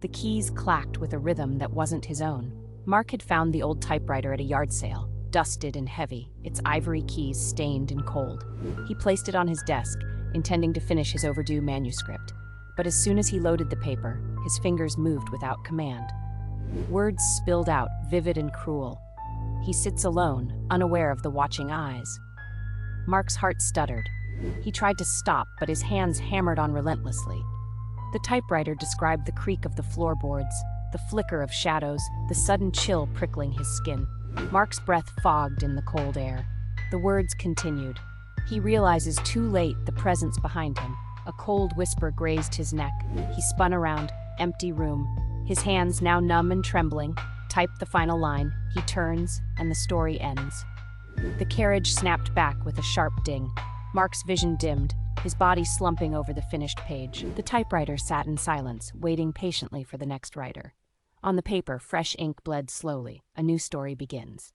The keys clacked with a rhythm that wasn't his own. Mark had found the old typewriter at a yard sale, dusted and heavy, its ivory keys stained and cold. He placed it on his desk, intending to finish his overdue manuscript. But as soon as he loaded the paper, his fingers moved without command. Words spilled out, vivid and cruel. He sits alone, unaware of the watching eyes. Mark's heart stuttered. He tried to stop, but his hands hammered on relentlessly. The typewriter described the creak of the floorboards, the flicker of shadows, the sudden chill prickling his skin. Mark's breath fogged in the cold air. The words continued. He realizes too late the presence behind him. A cold whisper grazed his neck. He spun around, empty room. His hands, now numb and trembling, type the final line. He turns, and the story ends. The carriage snapped back with a sharp ding. Mark's vision dimmed, his body slumping over the finished page. The typewriter sat in silence, waiting patiently for the next writer. On the paper, fresh ink bled slowly. A new story begins.